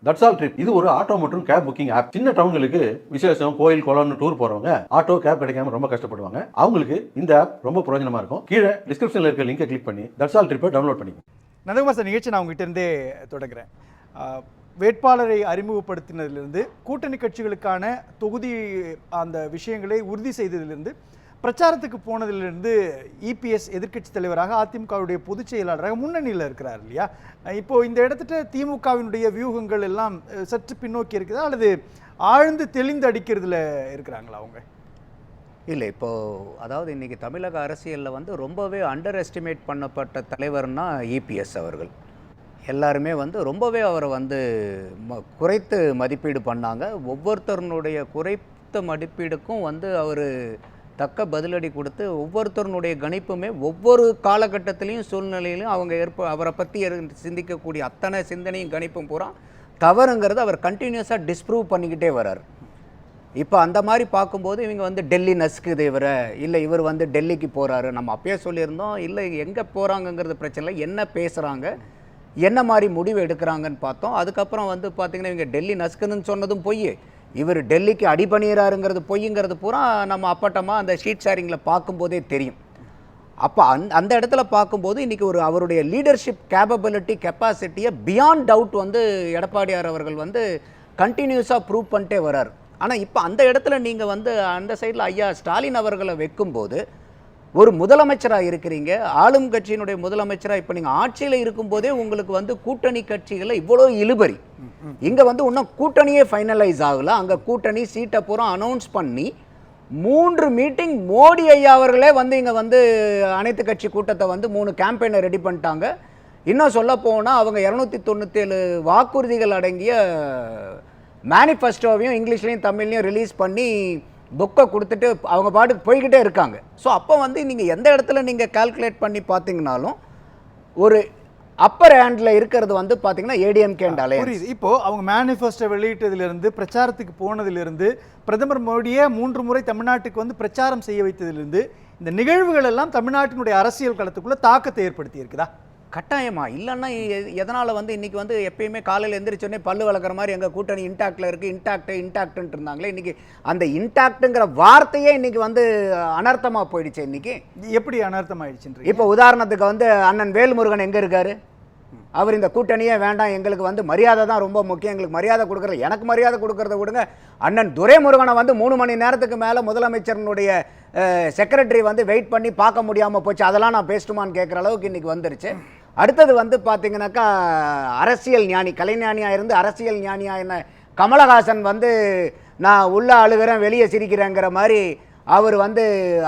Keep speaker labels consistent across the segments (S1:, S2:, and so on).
S1: That's all trip இது ஒரு auto மற்றும் கேப் புக்கிங் ஆப். சின்ன டவுன்களுக்கு விசேஷம், கோயில், குளம்னு டூர் போறவங்க ஆட்டோ கேப் கிடைக்காம ரொம்ப கஷ்டப்படுவாங்க. அவங்களுக்கு இந்த ஆப் ரொம்ப பிரயோஜனமா இருக்கும். கீழே டிஸ்கிரிப்ஷன்ல இருக்க லிங்கை கிளிக் பண்ணி தட்ஸ் ஆல் ட்ரிப்பை டவுன்லோட் பண்ணிக்கோங்க.
S2: நந்தகுமார் சார், நிகழ்ச்சி நான் உங்ககிட்ட இருந்தே தொடங்குறேன். வேட்பாளரை அறிமுகப்படுத்தினதிலிருந்து, கூட்டணி கட்சிகளுக்கான தொகுதி அந்த விஷயங்களை உறுதி செய்ததிலிருந்து, பிரச்சாரத்துக்கு போனதிலிருந்து, இபிஎஸ் எதிர்க்கட்சி தலைவராக அதிமுகவுடைய பொதுச் செயலாளராக முன்னணியில் இருக்கிறார் இல்லையா? இப்போ இந்த இடத்துல திமுகவினுடைய வியூகங்கள் எல்லாம் சற்று பின்னோக்கி இருக்குதா அல்லது ஆழ்ந்து தெளிந்து அடிக்கிறதுல இருக்கிறாங்களா அவங்க?
S3: இல்லை, இப்போது அதாவது இன்றைக்கி தமிழக அரசியலில் வந்து ரொம்பவே அண்டர் எஸ்டிமேட் பண்ணப்பட்ட தலைவர்னா இபிஎஸ் அவர்கள். எல்லாருமே வந்து ரொம்பவே அவரை வந்து குறைத்து மதிப்பீடு பண்ணாங்க. ஒவ்வொருத்தருனுடைய குறைத்த மதிப்பீடுக்கும் வந்து அவர் தக்க பதிலடி கொடுத்து ஒவ்வொருத்தருனுடைய கணிப்புமே ஒவ்வொரு காலகட்டத்திலையும் சூழ்நிலையிலும் அவங்க அவரை பற்றி சிந்திக்கக்கூடிய அத்தனை சிந்தனையும் கணிப்பும் பூரா தவறுங்கிறது அவர் கண்டினியூஸாக டிஸ்ப்ரூவ் பண்ணிக்கிட்டே வர்றார். இப்போ அந்த மாதிரி பார்க்கும்போது இவங்க வந்து டெல்லி நசுக்குது இவரை, இல்லை இவர் வந்து டெல்லிக்கு போகிறாரு. நம்ம அப்பயே சொல்லியிருந்தோம், இல்லை எங்கே போகிறாங்கங்கிறது பிரச்சனை இல்லை, என்ன பேசுகிறாங்க, என்ன மாதிரி முடிவு எடுக்கிறாங்கன்னு பார்த்தோம். அதுக்கப்புறம் வந்து பார்த்திங்கன்னா இவங்க டெல்லி நசுக்குதுன்னு சொன்னதும் பொய், இவர் டெல்லிக்கு அடிபணிகிறாருங்கிறது பொய்ங்கிறது பூரா நம்ம அப்பட்டமாக அந்த ஷீட் ஷேரிங்கில் பார்க்கும்போதே தெரியும். அப்போ அந்த இடத்துல பார்க்கும்போது இன்றைக்கி ஒரு அவருடைய லீடர்ஷிப் கேப்பபிலிட்டி கெப்பாசிட்டியை பியாண்ட் டவுட் வந்து எடப்பாடியார் அவர்கள் வந்து கண்டினியூஸாக ப்ரூவ் பண்ணிட்டே வர்றார். ஆனால் இப்போ அந்த இடத்துல நீங்கள் வந்து அந்த சைடில் ஐயா ஸ்டாலின் அவர்களை வைக்கும்போது ஒரு முதலமைச்சராக இருக்கிறீங்க, ஆளும் கட்சியினுடைய முதலமைச்சராக இப்போ நீங்கள் ஆட்சியில் இருக்கும்போதே உங்களுக்கு வந்து கூட்டணி கட்சிகளை இவ்வளோ இழுபறி. இங்கே வந்து இன்னும் கூட்டணியே ஃபைனலைஸ் ஆகலை. அங்கே கூட்டணி சீட்டை பூரா அனௌன்ஸ் பண்ணி 3 மீட்டிங் மோடி ஐயா அவர்களே வந்து இங்கே வந்து அனைத்து கட்சி கூட்டத்தை வந்து 3 கேம்பெயினை ரெடி பண்ணிட்டாங்க. இன்னும் சொல்ல போனால் அவங்க 297 வாக்குறுதிகள் அடங்கிய மேனிஃபெஸ்டோவையும் இங்கிலீஷ்லையும் தமிழ்லையும் ரிலீஸ் பண்ணி புக்கை கொடுத்துட்டு அவங்க பாட்டுக்கு போய்கிட்டே இருக்காங்க. ஸோ அப்போ வந்து நீங்கள் எந்த இடத்துல நீங்கள் கால்குலேட் பண்ணி பார்த்தீங்கன்னாலும் ஒரு அப்பர் ஹேண்டில் இருக்கிறது வந்து பார்த்தீங்கன்னா ஏடிஎம்கே அண்ட் அலையன்ஸ்.
S2: இப்போ அவங்க மேனிஃபெஸ்டோ வெளியிட்டதிலிருந்து, பிரச்சாரத்துக்கு போனதிலிருந்து, பிரதமர் மோடியே 3 முறை தமிழ்நாட்டுக்கு வந்து பிரச்சாரம் செய்ய வைத்ததிலிருந்து, இந்த நிகழ்வுகள் எல்லாம் தமிழ்நாட்டினுடைய அரசியல் களத்துக்குள்ள தாக்கத்தை ஏற்படுத்தி இருக்குதா?
S3: கட்டாயமா. இல்லைன்னா எதனால் வந்து இன்றைக்கி வந்து எப்பயுமே காலையில் எந்திரிச்சோடனே பல்லு வளர்க்குற மாதிரி எங்கள் கூட்டணி இன்டாக்டில் இருக்குது, இன்டாக்ட்ன்ட்டு இருந்தாங்களே. இன்றைக்கி அந்த இன்டாக்ட்டுங்கிற வார்த்தையே இன்றைக்கி வந்து அனர்த்தமாக போயிடுச்சு. இன்றைக்கி
S2: எப்படி அனர்த்தமாயிடுச்சு?
S3: இப்போ உதாரணத்துக்கு வந்து அண்ணன் வேல்முருகன் எங்கே இருக்கார்? அவர் இந்த கூட்டணியே வேண்டாம், எங்களுக்கு வந்து மரியாதை தான் ரொம்ப முக்கியம், எங்களுக்கு மரியாதை கொடுக்குறது, எனக்கு மரியாதை கொடுக்குறத விடுங்க. அண்ணன் துரைமுருகனை வந்து 3 மணி நேரத்துக்கு மேலே முதலமைச்சரனுடைய செக்ரட்டரி வந்து வெயிட் பண்ணி பார்க்க முடியாமல் போச்சு. அதெல்லாம் நான் பேசட்டுமான்னு கேட்குற அளவுக்கு இன்றைக்கி வந்துருச்சு. அடுத்தது வந்து பார்த்தீங்கன்னாக்கா அரசியல் ஞானி, கலைஞானியாக இருந்து அரசியல் ஞானியாக என்ன கமலஹாசன் வந்து நான் உள்ளே அழுகிறேன் வெளியே சிரிக்கிறேங்கிற மாதிரி அவர் வந்து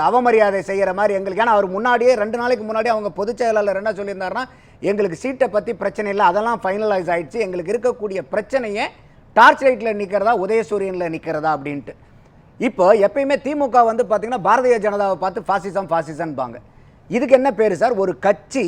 S3: அவமரியாதை செய்கிற மாதிரி எங்களுக்கு. ஏன்னா அவர் முன்னாடியே 2 நாளைக்கு முன்னாடி அவங்க பொதுச் செயலாளர் என்ன சொல்லியிருந்தாருன்னா, எங்களுக்கு சீட்டை பற்றி பிரச்சனை இல்லை, அதெல்லாம் ஃபைனலைஸ் ஆகிடுச்சு, எங்களுக்கு இருக்கக்கூடிய பிரச்சனையை டார்ச் லைட்டில் நிற்கிறதா உதயசூரியனில் நிற்கிறதா அப்படின்ட்டு. இப்போ எப்பயுமே திமுக வந்து பார்த்தீங்கன்னா பாரதிய ஜனதாவை பார்த்து ஃபாசிசம்பாங்க. இதுக்கு என்ன பேர் சார்? ஒரு கட்சி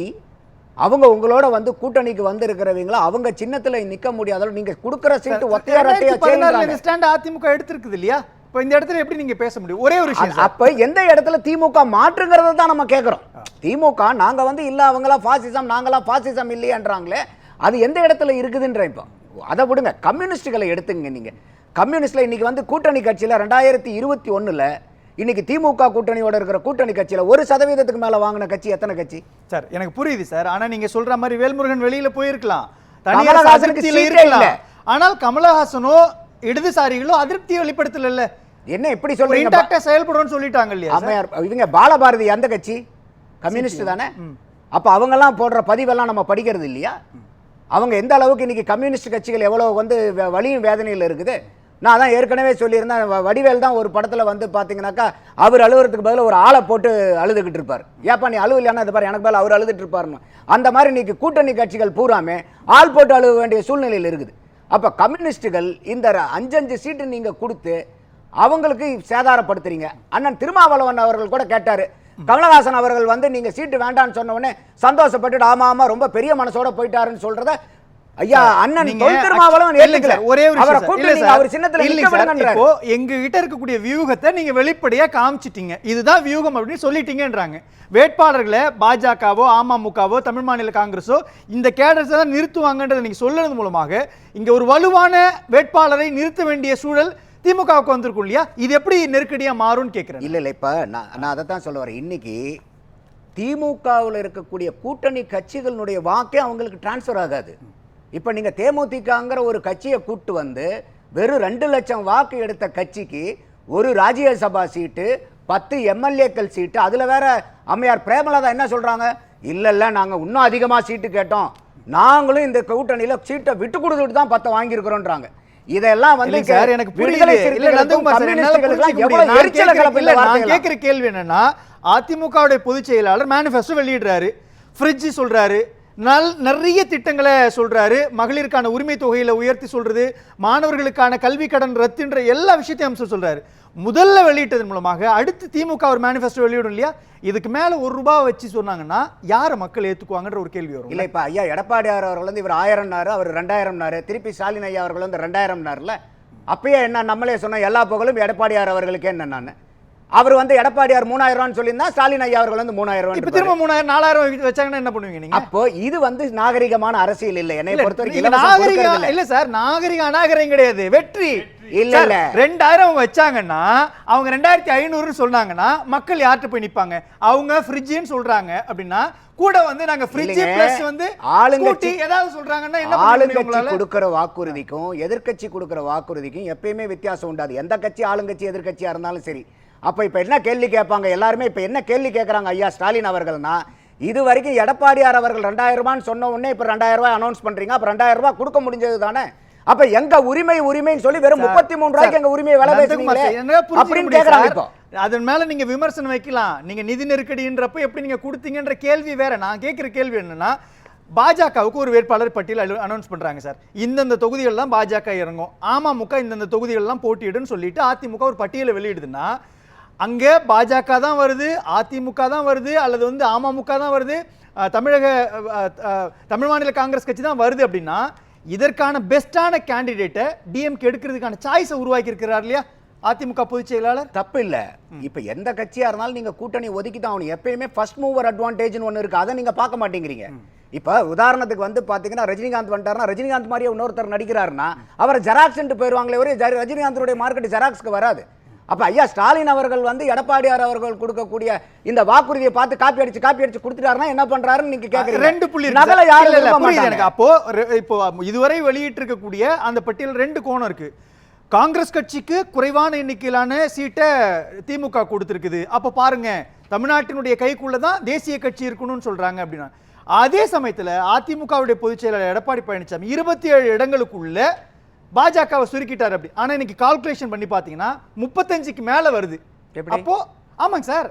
S3: அவங்க உங்களோட வந்து கூட்டணிக்கு வந்து இருக்கிறவங்களா அவங்க சின்னத்தில் நிற்க முடியாத நீங்கள் கொடுக்குற சீட்டு ஒத்தையாரட்டையா
S2: ஸ்டாண்ட் அதிமுக எடுத்திருக்குது இல்லையா? இப்போ இந்த இடத்துல எப்படி நீங்க பேச முடியும்? ஒரே ஒரு விஷயம்,
S3: அப்ப எந்த இடத்துல திமுக மாற்றுங்கிறத தான் நம்ம கேட்குறோம். திமுக நாங்க வந்து இல்ல அவங்களாம் ஃபாசிசம், நாங்களாம் ஃபாசிசம் இல்லையான்றாங்களே, அது எந்த இடத்துல இருக்குதுன்ற. இப்போ அதை விடுங்க, கம்யூனிஸ்டுகளை எடுத்துங்க. நீங்க கம்யூனிஸ்ட்ல இன்னைக்கு வந்து கூட்டணி கட்சியில் 2021 இன்னைக்கு திமுக கூட்டணியோட இருக்கிற கூட்டணி கட்சியில் 1% மேல வாங்கின கட்சி எத்தனை கட்சி
S2: சார்? எனக்கு புரியுது சார். ஆனா நீங்க சொல்ற மாதிரி வேல்முருகன் வெளியில போயிருக்கலாம், ஆனால் கமலஹாசனோ இடதுசாரிகளோ அதிருப்தியை வெளிப்படுத்தல.
S3: என்ன எப்படி சொல்றீங்க?
S2: செயல்படும்னு சொல்லிட்டாங்க இல்லையா?
S3: இவங்க பாலபாரதி அந்த கட்சி கம்யூனிஸ்ட் தானே. அப்ப அவங்க எல்லாம் போடுற பதிவெல்லாம் நம்ம படிக்கிறது இல்லையா? அவங்க எந்த அளவுக்கு இன்னைக்கு கம்யூனிஸ்ட் கட்சிகள் எவ்வளவு வந்து வலியும் வேதனையில் இருக்குது. நான் தான் ஏற்கனவே சொல்லியிருந்தேன், வடிவேல் தான் ஒரு படத்தில் வந்து பார்த்தீங்கன்னாக்கா அவர் அழுகிறதுக்கு பதில் ஒரு ஆளை போட்டு அழுதுகிட்டு இருப்பார். ஏப்பா நீ அழுவு இல்லைன்னா இது பாரு எனக்கு பதில் அவர் அழுதுட்டு இருப்பாருன்னு. அந்த மாதிரி இன்னைக்கு கூட்டணி கட்சிகள் பூராமே ஆள் போட்டு அழுக வேண்டிய சூழ்நிலையில் இருக்குது. அப்போ கம்யூனிஸ்டுகள் இந்த 5 சீட்டு நீங்கள் கொடுத்து அவங்களுக்கு சேதாரப்படுத்துறீங்க. அண்ணன் திருமாவளவன் அவர்கள் கூட கேட்டார், கமலஹாசன் அவர்கள் வந்து நீங்கள் சீட்டு வேண்டான்னு சொன்ன உடனே சந்தோஷப்பட்டுட்டு ஆமாம் ஆமாம் ரொம்ப பெரிய மனசோட போயிட்டாருன்னு சொல்கிறத ஐயா அண்ணன்
S2: நீங்க
S3: தொல் திருமாவளவன்
S2: இல்ல
S3: ஏத்துக்கல.
S2: சார், ஒரே ஒரு
S3: அவரை
S2: விஷயம்
S3: கூப்பிட்டு
S2: இல்ல
S3: நீங்க
S2: சார்,
S3: அவர் சின்னத்துல
S2: இல்ல
S3: நிக்க
S2: சார்,
S3: விடுங்கன்றாரு.
S2: இப்போ எங்க கிட்ட இருக்கக்கூடிய வியூகத்தை நீங்க வெளிப்படையா காமிச்சிட்டீங்க, இதுதான் வியூகம் அப்படின்னு சொல்லிட்டீங்கன்றாங்க. வேட்பாளர்களை பாஜகவோ அமமுகவோ தமிழ் மாநில காங்கிரஸோ இந்த கேடர்ஸை தான் நிறுத்துவாங்கன்றதை நீங்க சொல்றது மூலமாக இங்க ஒரு வலுவான வேட்பாளரை நிறுத்த வேண்டிய சூழல் திமுகவுக்கு வந்திருக்கும் இல்லையா? இது எப்படி நெருக்கடியா மாறும்னு கேட்கிறேன்.
S3: இல்ல இல்ல, இப்ப நான் அதை தான் சொல்ல வரேன். இன்னைக்கு திமுகவில் இருக்கக்கூடிய கூட்டணி கட்சிகளுடைய வாக்கே அவங்களுக்கு டிரான்ஸ்ஃபர் ஆகாது. இப்ப நீங்க தேமுதிகங்கிற ஒரு கட்சியை கூட்டு வந்து வெறும் 2 லட்சம் வாக்கு எடுத்த கட்சிக்கு ஒரு ராஜ்யசபா சீட்டு, 10 எம்எல்ஏக்கள் சீட்டு, அதுல வேற அம்மையார் பிரேமலதா என்ன சொல்றாங்க, இல்ல நாங்க இன்னும் அதிகமா சீட்டு கேட்டோம், நாங்களும் இந்த கூட்டணியில சீட்டை விட்டு கொடுத்துட்டு தான் 10 வாங்கியிருக்கிறோன்றாங்க. இதெல்லாம் வந்து
S2: சார் எனக்கு
S3: விடுதலை
S2: புரியல. இல்ல நந்தகுமார் சார், என்னால புரிஞ்சுக்க முடியல. நான் கேட்கிற கேள்வி என்னன்னா, அதிமுகவுடைய பொதுச் செயலாளர் மேனிஃபெஸ்டோ வெளியிடுறாரு, ஃப்ரிட்ஜ் சொல்றாரு, நிறைய திட்டங்களை சொல்றாரு, மகளிருக்கான உரிமை தொகையில உயர்த்தி சொல்றது, மாணவர்களுக்கான கல்வி கடன் ரத்துன்ற எல்லா விஷயத்தையும் அம்சம் சொல்றாரு. முதல்ல வெளியிட்டதன் மூலமாக அடுத்து திமுக ஒரு மேனிஃபெஸ்டோ வெளியிடும் இல்லையா? இதுக்கு மேல ₹1 வச்சு சொன்னாங்கன்னா யார மக்கள் ஏத்துக்குவாங்கன்ற ஒரு கேள்வி வரும்.
S3: இல்ல இப்ப ஐயா எடப்பாடியார் அவர்கள் வந்து இவர் 1000 அவர் 2000 திருப்பி ஸ்டாலின் ஐயா அவர்கள் வந்து 2000 அப்பயே என்ன நம்மளே சொன்ன எல்லா புகழும் எடப்பாடியார் அவர்களுக்கு என்ன, அவர் வந்து எடப்பாடியார் 3000 சொல்லியிருந்தா ஸ்டாலின் ஐயா அவர்கள் வந்து 3000.
S2: இப்ப திரும்ப 3000 4000 வச்சாங்கன்னா என்ன பண்ணுவீங்க நீங்க?
S3: அப்போ இது வந்து நாகரிகமான அரசியல் இல்ல. என்னை பொறுத்தவரைக்கும்
S2: நாகரிகம் இல்ல சார், நாகரிக அநாகரிகம் கிடையாது, வெற்றி.
S3: இல்ல இல்ல
S2: 2000 வச்சாங்கன்னா அவங்க 2500 சொன்னாங்கன்னா மக்கள் யார்கிட்ட போய் நிப்பாங்க? அவங்க ஃப்ரிட்ஜ்னு சொல்றாங்க அப்படின்னா கூட வந்து நாங்க ஃப்ரிட்ஜ் பிளஸ் வந்து ஆளுங்கட்சி ஏதாவது சொல்றாங்கன்னா என்ன பண்ணுவீங்க?
S3: ஆளுங்கட்சி கொடுக்கிற வாக்குறுதிக்கும் எதிர்க்கட்சி கொடுக்கிற வாக்குறுதிக்கும் எப்பயுமே வித்தியாசம் உண்டாது. எந்த கட்சி ஆளுங்கட்சி எதிர்க்கட்சியா இருந்தாலும் சரி. அப்ப இப்ப என்ன கேள்வி கேட்பாங்க எல்லாருமே, இப்ப என்ன கேள்வி கேட்கறாங்க ஐயா ஸ்டாலின் அவர்கள்னா, இது வரைக்கும் எடப்பாடியார் அவர்கள் 2000 சொன்ன உடனே இப்ப 2000 அனௌன்ஸ் பண்றீங்க, அப்ப 2000 கொடுக்க முடிஞ்சது தானே? அப்ப எங்க உரிமைன்னு சொல்லி வெறும் 33 ரூபாய்க்கு எங்க உரிமையை விலை பேசுறீங்களே அப்படின்னு கேக்குறாங்க. இப்போ
S2: அதன் மேல நீங்க விமர்சனம் வைக்கலாம். நீங்க நிதி நெருக்கடின்றப்ப எப்படி நீங்க கொடுத்தீங்கன்ற கேள்வி வேற. நான் கேட்கிற கேள்வி என்னன்னா, பாஜகவுக்கு ஒரு வேட்பாளர் பட்டியல் அனௌன்ஸ் பண்றாங்க சார், இந்தந்த தொகுதிகள் தான் பாஜக இறங்கும், அமமுக இந்தந்த தொகுதிகள் எல்லாம் போட்டியிடுன்னு சொல்லிட்டு அதிமுக ஒரு பட்டியலை வெளியிடுதுன்னா அங்கே பாஜக தான் வருது, அதிமுக தான் வருது, அல்லது வந்து அமமுக தான் வருது, தமிழ் மாநில காங்கிரஸ் கட்சி தான் வருது அப்படின்னா இதற்கான பெஸ்டான கேண்டிடேட்டை டிஎம்கே எடுக்கிறதுக்கான சாய்ஸை உருவாக்கி இருக்கிறார் இல்லையா அதிமுக பொதுச் செயலாளர்?
S3: தப்பு இல்ல. இப்ப எந்த கட்சியா இருந்தாலும் நீங்க கூட்டணி ஒதுக்கி தான் ஆகணும். எப்பயுமே ஃபர்ஸ்ட் மூவர் அட்வான்டேஜ்னு ஒன்னு இருக்கு, அதை நீங்க பார்க்க மாட்டேங்கிறீங்க. இப்ப உதாரணத்துக்கு வந்து பாத்தீங்கன்னா ரஜினிகாந்த் வந்துட்டாருன்னா, ரஜினிகாந்த் மாதிரியே இன்னொருத்தர் நடிக்கிறாருன்னா அவரை ஜெராக்ஸ் போயிருவாங்களே ஒரு ரஜினிகாந்தோட மார்க்கெட் ஜெராக்ஸ்க்கு வராது. அப்ப ஐயா ஸ்டாலின் அவர்கள் வந்து எடப்பாடியார் அவர்கள் கொடுக்கக்கூடிய இந்த வாக்குறுதியை பார்த்து காப்பி அடிச்சு கொடுத்துட்டாருன்னா என்ன பண்றாருன்னு நீங்க கேக்குறீங்க.
S2: 2 புள்ளி
S3: நகல யாரும்
S2: எனக்கு. அப்போ இப்போ இதுவரை வெளியிட்டு இருக்கக்கூடிய அந்த பட்டியல் 2 கோணம் இருக்கு. காங்கிரஸ் கட்சிக்கு குறைவான எண்ணிக்கையிலான சீட்டை திமுக கொடுத்திருக்குது, அப்ப பாருங்க தமிழ்நாட்டினுடைய கைக்குள்ள தான் தேசிய கட்சி இருக்கணும்னு சொல்றாங்க அப்படின்னா, அதே சமயத்துல அதிமுகவுடைய பொதுச் செயலாளர் எடப்பாடி பழனிசாமி 27 இடங்களுக்குள்ள பாஜகவை சுருக்கிட்டார் அப்படி. ஆனா இன்னைக்கு கால்குலேஷன் பண்ணி பாத்தீங்கன்னா 35க்கு மேல வருது. அப்போ ஆமாங்க சார்,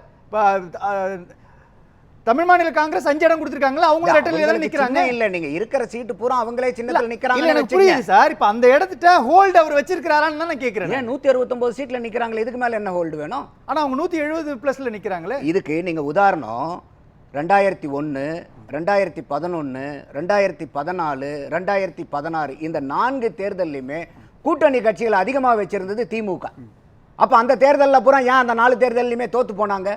S2: தமிழ் மாநில காங்கிரஸ் 5 இடம் கொடுத்திருக்காங்களா, அவங்க ரெட்டலையில தான் நிக்கறாங்க.
S3: இல்ல நீங்க இருக்கிற சீட்டு பூரா அவங்களே சின்னத்துல நிக்கறாங்க.
S2: இல்ல எனக்கு புரியுது சார், இப்ப அந்த இடத்துல ஹோல்ட் அவர் வச்சிருக்காரான்னு நான் கேக்குறேன்.
S3: ஏன் 169 சீட்ல நிக்கறாங்களே, இதுக்கு மேல என்ன ஹோல்ட் வேணும்?
S2: ஆனா அவங்க 170 பிளஸ்ல நிக்கறாங்களே.
S3: இதுக்கு நீங்க உதாரணம் 2001, 2011, 2014, 2016 இந்த 4 தேர்தல்லையுமே கூட்டணி கட்சிகள் அதிகமாக வச்சிருந்தது திமுக. அப்ப அந்த தேர்தலில் பூரா ஏன் அந்த 4 தேர்தலையுமே தோத்து போனாங்க?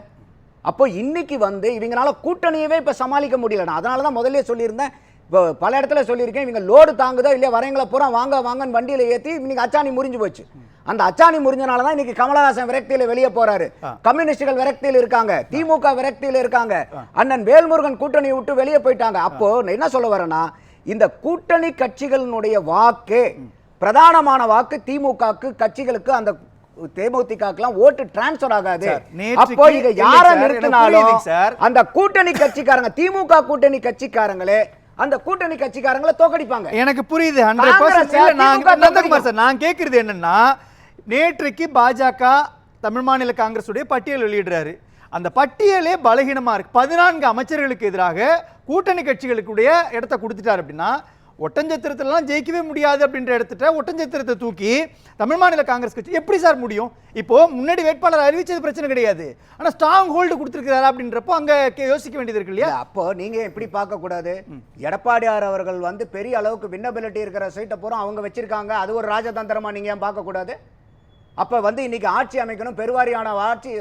S3: அப்போ இன்னைக்கு வந்து இவங்களால கூட்டணியவே இப்ப சமாளிக்க முடியல. நான் அதனால தான் முதல்ல சொல்லியிருந்தேன், இப்போ பல இடத்துல சொல்லியிருக்கேன், இவங்க லோடு தாங்குதோ இல்லையா வரவங்களை பூரா வாங்கன்னு வண்டியில ஏற்றி இன்னைக்கு அச்சாணி முறிஞ்சு போச்சு. அந்த அச்சாணி முறிஞ்சனால தான் இன்னைக்கு கமலஹாசன் விரக்தியில வெளியே போறாரு, கம்யூனிஸ்டுகள் விரக்தியில் இருக்காங்க, திமுக விரக்தியில் இருக்காங்க, அண்ணன் வேல்முருகன் கூட்டணி விட்டு வெளியே போயிட்டாங்க. அப்போ என்ன சொல்ல வரேன்னா, இந்த கூட்டணி கட்சிகளுடைய வாக்கு பிரதானமான வாக்கு திமுகக்கு கட்சிகளுக்கு, அந்த தேமுதிகலாம் ஓட்டு டிரான்ஸ்பர் ஆகாது. அப்போ இங்க யாரை நிறுத்தினாலும் அந்த கூட்டணி கட்சிக்காரங்க, திமுக கூட்டணி கட்சிக்காரங்களே அந்த கூட்டணி கட்சிக்காரங்களை தோக்கடிப்பாங்க.
S2: எனக்கு புரியுது 100%. நான் கேட்கிறது என்னன்னா, நேற்றைக்கு பாஜக தமிழ் மாநில காங்கிரஸ் உடைய பட்டியல் வெளியிடுறாரு, அந்த பட்டியலே பலகீனமா இருக்கு. 14 அமைச்சர்களுக்கு எதிராக கூட்டணி கட்சிகளுக்குடைய இடத்தை கொடுத்துட்டார் அப்படின்னா ஒட்டஞ்சத்திரத்திலலாம் ஜெயிக்கவே முடியாது அப்படின்ற இடத்துல ஒட்டஞ்சத்திரத்தை தூக்கி தமிழ் மாநில காங்கிரஸ் கட்சி எப்படி சார் முடியும்? இப்போ முன்னாடி வேட்பாளர் அறிவிச்சது பிரச்சனை கிடையாது, ஆனா ஸ்ட்ராங் ஹோல்டு கொடுத்திருக்கிறாரா அப்படின்றப்போ அங்க யோசிக்க வேண்டியது இருக்கு இல்லையா?
S3: அப்போ நீங்க எப்படி பார்க்க கூடாது, எடப்பாடியார் அவர்கள் வந்து பெரிய அளவுக்கு வின்னபிலிட்டி இருக்கிற சீட்டை பூரா அவங்க வச்சிருக்காங்க, அது ஒரு ராஜதந்திரமா நீங்க ஏன் பார்க்க கூடாது? அப்ப வந்து இன்னைக்கு ஆட்சி அமைக்கணும், பெருவாரியான ஆட்சி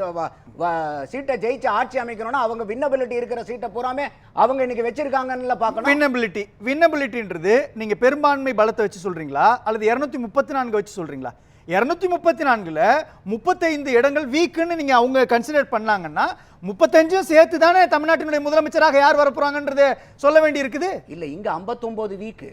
S3: சீட்டை ஜெயிச்சு ஆட்சி அமைக்கணும்னா அவங்க வின்னபிலிட்டி இருக்கிற சீட்டை பூராமே அவங்க இன்னைக்கு வச்சிருக்காங்கன்னு பார்க்கணும்.
S2: வின்னபிலிட்டின்றது நீங்க பெரும்பான்மை பலத்தை வச்சு சொல்றீங்களா அல்லது 234 வச்சு சொல்றீங்களா? 234ல 35 இடங்கள் வீக்குன்னு நீங்க அவங்க கன்சிடர் பண்ணாங்கன்னா 35 சேர்த்து தானே தமிழ்நாட்டினுடைய முதலமைச்சராக யார் வரப்போறாங்கன்றதை சொல்ல வேண்டி இருக்குது.
S3: இல்ல இங்க 59 வீக்கு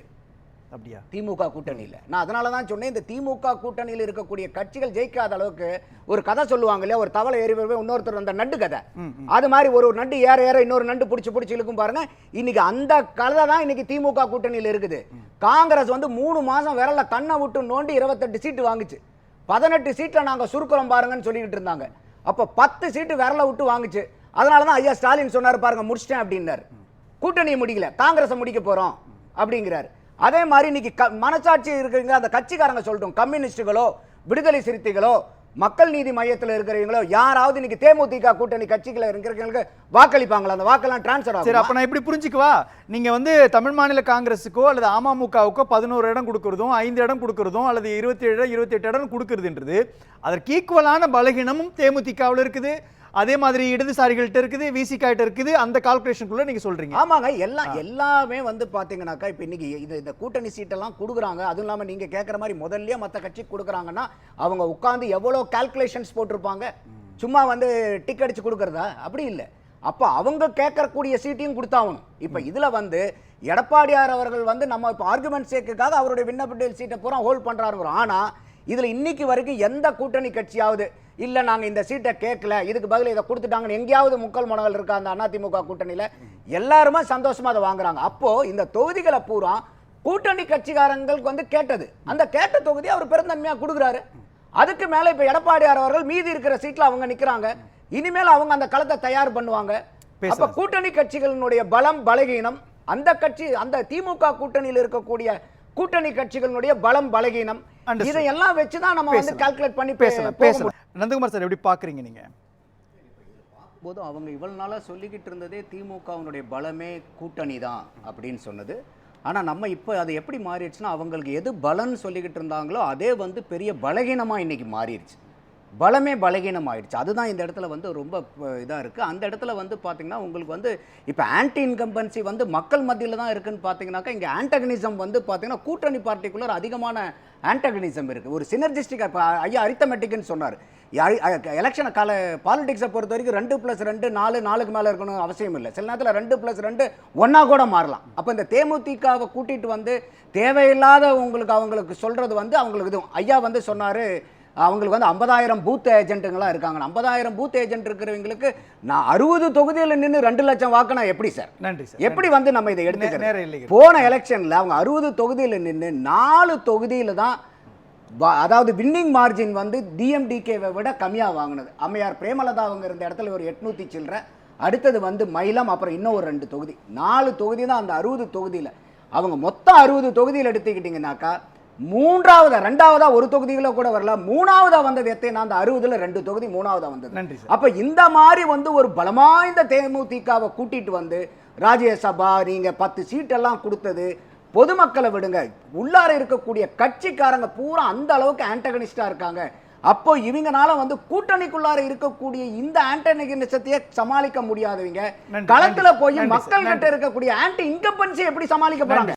S2: அப்படியா
S3: திமுக கூட்டணியில். நான் அதனால தான் சொன்னேன், இந்த திமுக கூட்டணியில் இருக்கக்கூடிய கட்சிகள் ஜெயிக்காத அளவுக்கு ஒரு கதை சொல்லுவாங்க இல்லையா, ஒரு தவளை ஏறி இன்னொருத்தர் அந்த நண்டு கதை, அது மாதிரி ஒரு நண்டு ஏற ஏற இன்னொரு நண்டு பிடிச்சி இழுக்கும் பாருங்க. இன்னைக்கு அந்த கதை தான் இன்னைக்கு திமுக கூட்டணியில் இருக்குது. காங்கிரஸ் வந்து 3 மாசம் விரல கண்ணை விட்டு நோண்டி 28 சீட்டு வாங்குச்சு, 18 சீட்டில் நாங்கள் சுருக்குறோம் பாருங்கன்னு சொல்லிக்கிட்டு இருந்தாங்க. அப்போ 10 சீட்டு விரல விட்டு வாங்குச்சு. அதனால தான் ஐயா ஸ்டாலின் சொன்னார் பாருங்க, முடிச்சிட்டேன் அப்படின்னாரு. கூட்டணியை முடிக்கல, காங்கிரஸை முடிக்க போறோம் அப்படிங்கிறாரு. அதே மாதிரி இன்னைக்கு மனசாட்சி இருக்கிறவங்க அந்த கட்சிக்காரங்க சொல்லட்டும், கம்யூனிஸ்டுகளோ விடுதலை சிறுத்தைகளோ மக்கள் நீதி மையத்தில் இருக்கிறவங்களோ யாராவது இன்னைக்கு தேமுதிக கூட்டணி கட்சிகளை இருக்கிறவங்களுக்கு வாக்களிப்பாங்களா? அந்த வாக்கெல்லாம் டிரான்ஸ்ஃபர் ஆகும்.
S2: சரி, அப்ப நான் இப்படி புரிஞ்சுக்குவா, நீங்க வந்து தமிழ் மாநில காங்கிரஸுக்கோ அல்லது அமமுகவுக்கோ 11 இடம் கொடுக்கறதும் 5 இடம் கொடுக்கறதும் அல்லது 27 28 இடம் கொடுக்கறதுன்றது அதற்கு ஈக்குவலான பலகீனமும் தேமுதிகவில் இருக்குது, அதே மாதிரி இடதுசாரிகள்ட்ட இருக்குது, விசிகாட்ட இருக்குது, அந்த கால்குலேஷனுக்குள்ள நீங்க சொல்றீங்க.
S3: ஆமாங்க, எல்லாமே வந்து பாத்தீங்கன்னாக்கா இப்ப இன்னைக்கு இந்த கூட்டணி சீட்டெல்லாம் கொடுக்குறாங்க. அதுவும் இல்லாம நீங்க கேட்குற மாதிரி முதல்லயே மற்ற கட்சி கொடுக்குறாங்கன்னா அவங்க உட்கார்ந்து எவ்வளவு கால்குலேஷன்ஸ் போட்டிருப்பாங்க, சும்மா வந்து டிக் அடிச்சு கொடுக்கறதா? அப்படி இல்லை. அப்ப அவங்க கேட்கக்கூடிய சீட்டையும் கொடுத்தாகணும். இப்ப இதுல வந்து எடப்பாடியார் அவர்கள் வந்து நம்ம இப்போ ஆர்குமெண்ட் சேர்க்காக அவருடைய விண்ணப்ப சீட்டை பூரா ஹோல்ட் பண்றாரு. ஆனா இதுல இன்னைக்கு வரைக்கும் எந்த கூட்டணி கட்சியாவது இல்ல நாங்க இந்த சீட்டை கேட்கல, இதுக்கு பதில் இதை கொடுத்துட்டாங்கன்னு எங்கேயாவது முக்கல் முனகள் இருக்கா? அந்த அதிமுக கூட்டணியில எல்லாருமே சந்தோஷமா அதை வாங்குறாங்க. அப்போ இந்த தொகுதிகளை பூரா கூட்டணி கட்சிக்காரங்களுக்கு வந்து கேட்டது, அந்த கேட்ட தொகுதி அவர் பெருந்தன்மையா கொடுக்குறாரு. அதுக்கு மேல இப்ப எடப்பாடியார் அவர்கள் மீதி இருக்கிற சீட்ல அவங்க நிக்கிறாங்க. இனிமேல் அவங்க அந்த களத்தை தயார் பண்ணுவாங்க. அப்ப கூட்டணி கட்சிகளினுடைய பலம் பலகீனம், அந்த கட்சி அந்த திமுக கூட்டணியில் இருக்கக்கூடிய கூட்டணி கட்சிகளுடைய பலம் பலகீனம், இதையெல்லாம் வச்சுதான் நம்ம வந்து கால்குலேட் பண்ணி பேசலாம்.
S2: நந்தகுமார் சார், எப்படி பாக்குறீங்க நீங்க?
S3: போதும் அவங்க இவ்வளவு நாளா சொல்லிக்கிட்டு இருந்ததே திமுகவினுடைய பலமே கூட்டணி தான் அப்படின்னு சொன்னது. ஆனா நம்ம இப்போ அது எப்படி மாறிடுச்சுன்னா, அவங்களுக்கு எது பலன்னு சொல்லிக்கிட்டு இருந்தாங்களோ அதே வந்து பெரிய பலகீனமா இன்னைக்கு மாறிடுச்சு. பலமே பலகீனம் ஆயிடுச்சு. அதுதான் இந்த இடத்துல வந்து ரொம்ப இதாக இருக்குது. அந்த இடத்துல வந்து பார்த்தீங்கன்னா உங்களுக்கு வந்து இப்போ ஆன்டி இன்கம்பன்சி வந்து மக்கள் மத்தியில் தான் இருக்குன்னு பார்த்தீங்கன்னாக்கா, இங்கே ஆன்டகனிசம் வந்து பார்த்தீங்கன்னா கூட்டணி பார்ட்டிக்குள்ளே அதிகமான ஆன்டகனிசம் இருக்குது. ஒரு சினர்ஜிஸ்டிக் இப்போ ஐயா அரித்தமெட்டிக்னு சொன்னார். எலெக்ஷனை பாலிடிக்ஸை பொறுத்த வரைக்கும் 2+2 4 மேலே இருக்கணும் அவசியம் இல்லை. சில நேரத்தில் 2+2 ஒன்றா கூட மாறலாம். அப்போ இந்த தேமுதிகவை கூட்டிகிட்டு வந்து தேவையில்லாத அவங்களுக்கு சொல்கிறது வந்து அவங்களுக்கு இது ஐயா வந்து சொன்னார், அவங்களுக்கு வந்து 50,000 பூத் ஏஜென்ட்டுங்களாம் இருக்காங்க. 50,000 பூத் ஏஜென்ட் இருக்கிறவங்களுக்கு நான் 60 தொகுதியில் நின்று 2 லட்சம் வாக்குனா எப்படி சார்?
S2: நன்றி சார்.
S3: எப்படி வந்து நம்ம இதை எடுத்துக்கிறோம்? போன எலெக்ஷன்ல அவங்க 60 தொகுதியில் நின்று 4 தொகுதியில் தான் அதாவது வின்னிங் மார்ஜின் வந்து டிஎம்டிகேவை விட கம்மியாக வாங்கினது. அம்மையார் பிரேமலதா அவங்க இருந்த இடத்துல ஒரு 800 சில்லற, அடுத்தது வந்து மயிலம், அப்புறம் இன்னும் ஒரு 2 தொகுதி, 4 தொகுதி தான் அந்த 60 தொகுதியில். அவங்க மொத்தம் 60 தொகுதியில் எடுத்துக்கிட்டீங்கன்னாக்கா ரெண்டாவதா ஒரு தொகுதிகள கூட வரல, மூணாவதா வந்தது எத்தனை? அந்த 60ல 2 தொகுதி மூணாவதா வந்தது. அப்ப இந்த மாதிரி வந்து ஒரு பலமாய்ந்த தேமுதிகவை கூட்டிட்டு வந்து ராஜ்யசபா நீங்க 10 சீட் எல்லாம் கொடுத்தது பொதுமக்களை விடுங்க, உள்ளார இருக்கக்கூடிய கட்சிக்காரங்க பூரா அந்த அளவுக்கு ஆன்டகனிஸ்டா இருக்காங்க. அப்போ இவங்கனால வந்து கூட்டணிக்குள்ளார இருக்கக்கூடிய இந்த ஆன்டகனிசத்தையே சமாளிக்க முடியாதவங்க களத்துல போய் மக்கள் கிட்ட இருக்கக்கூடிய ஆன்டி இன்கம்பன்சி எப்படி சமாளிக்க போறாங்க?